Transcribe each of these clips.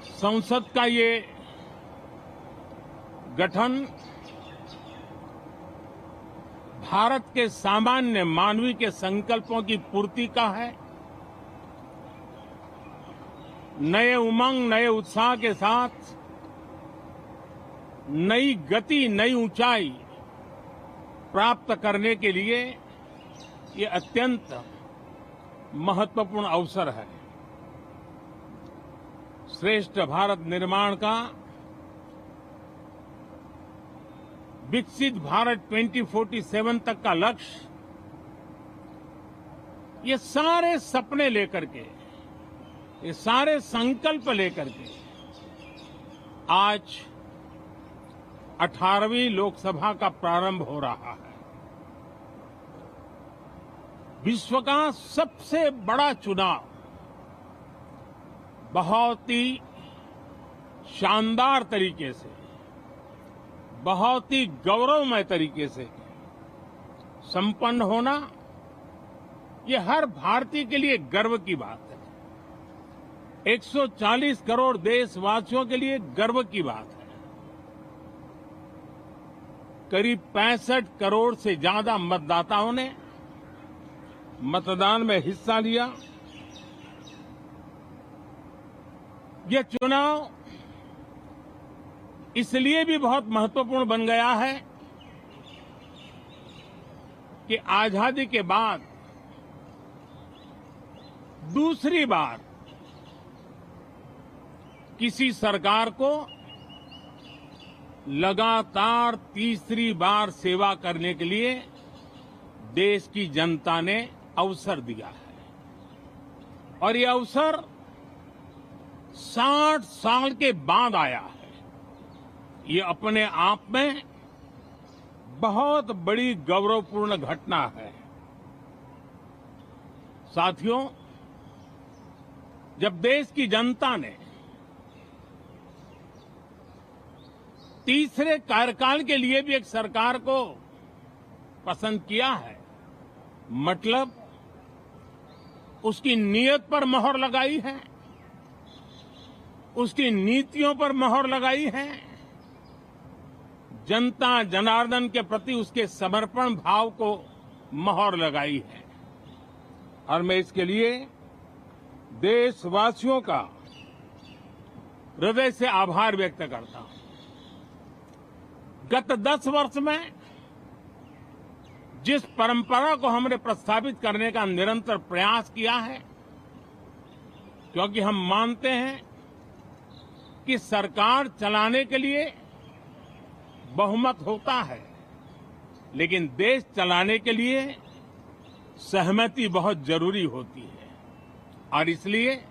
संसद का ये गठन भारत के सामान्य मानवीय के संकल्पों की पूर्ति का है। नए उमंग, नए उत्साह के साथ नई गति, नई ऊंचाई प्राप्त करने के लिए ये अत्यंत महत्वपूर्ण अवसर है। श्रेष्ठ भारत निर्माण का, विकसित भारत 2047 तक का लक्ष्य, ये सारे सपने लेकर के, ये सारे संकल्प लेकर के आज 18वीं लोकसभा का प्रारंभ हो रहा है। विश्व का सबसे बड़ा चुनाव बहुत ही शानदार तरीके से, बहुत ही गौरवमय तरीके से संपन्न होना, ये हर भारतीय के लिए गर्व की बात है। 140 करोड़ देशवासियों के लिए गर्व की बात है। करीब 65 करोड़ से ज्यादा मतदाताओं ने मतदान में हिस्सा लिया। यह चुनाव इसलिए भी बहुत महत्वपूर्ण बन गया है कि आजादी के बाद दूसरी बार किसी सरकार को लगातार तीसरी बार सेवा करने के लिए देश की जनता ने अवसर दिया है। और ये अवसर 60 साल के बाद आया है। ये अपने आप में बहुत बड़ी गौरवपूर्ण घटना है। साथियों, जब देश की जनता ने तीसरे कार्यकाल के लिए भी एक सरकार को पसंद किया है, मतलब उसकी नीयत पर मोहर लगाई है, उसकी नीतियों पर मोहर लगाई है, जनता जनार्दन के प्रति उसके समर्पण भाव को मोहर लगाई है। और मैं इसके लिए देशवासियों का हृदय से आभार व्यक्त करता हूं। गत 10 वर्ष में जिस परंपरा को हमने प्रस्थापित करने का निरंतर प्रयास किया है, क्योंकि हम मानते हैं कि सरकार चलाने के लिए बहुमत होता है, लेकिन देश चलाने के लिए सहमति बहुत जरूरी होती है। और इसलिए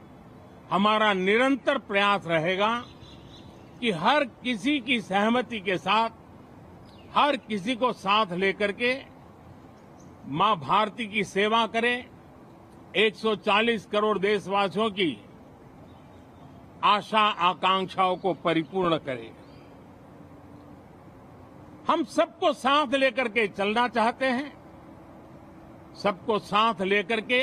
हमारा निरंतर प्रयास रहेगा कि हर किसी की सहमति के साथ, हर किसी को साथ लेकर के मां भारती की सेवा करें, 140 करोड़ देशवासियों की आशा आकांक्षाओं को परिपूर्ण करें। हम सबको साथ लेकर के चलना चाहते हैं, सबको साथ लेकर के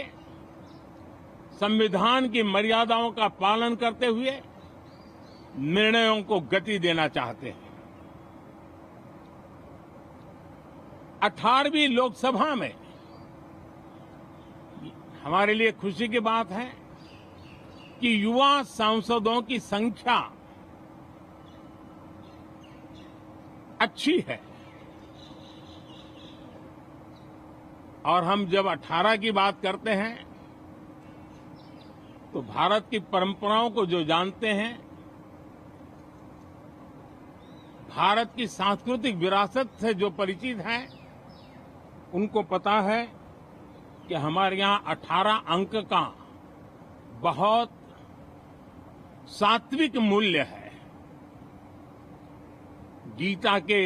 संविधान की मर्यादाओं का पालन करते हुए निर्णयों को गति देना चाहते हैं। 18वीं लोकसभा में हमारे लिए खुशी की बात है कि युवा सांसदों की संख्या अच्छी है। और हम जब 18 की बात करते हैं तो भारत की परंपराओं को जो जानते हैं, भारत की सांस्कृतिक विरासत से जो परिचित हैं, उनको पता है कि हमारे यहां 18 अंक का बहुत सात्विक मूल्य है। गीता के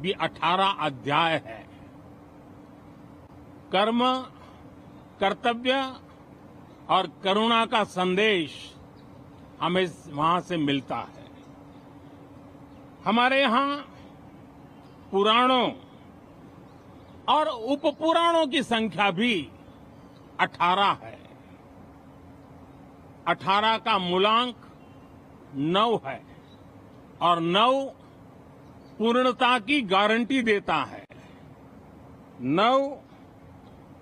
भी 18 अध्याय है। कर्म, कर्तव्य और करुणा का संदेश हमें वहां से मिलता है। हमारे यहां पुराणों और उपपुराणों की संख्या भी 18 है। 18 का मूलांक 9 है और 9 पूर्णता की गारंटी देता है। 9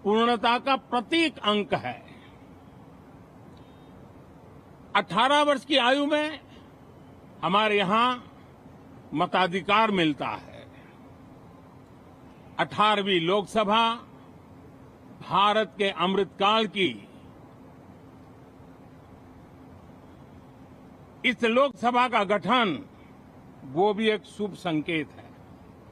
पूर्णता का प्रतीक अंक है। 18 वर्ष की आयु में हमारे यहां मताधिकार मिलता है। 18वीं लोकसभा भारत के अमृतकाल की इस लोकसभा का गठन वो भी एक शुभ संकेत है।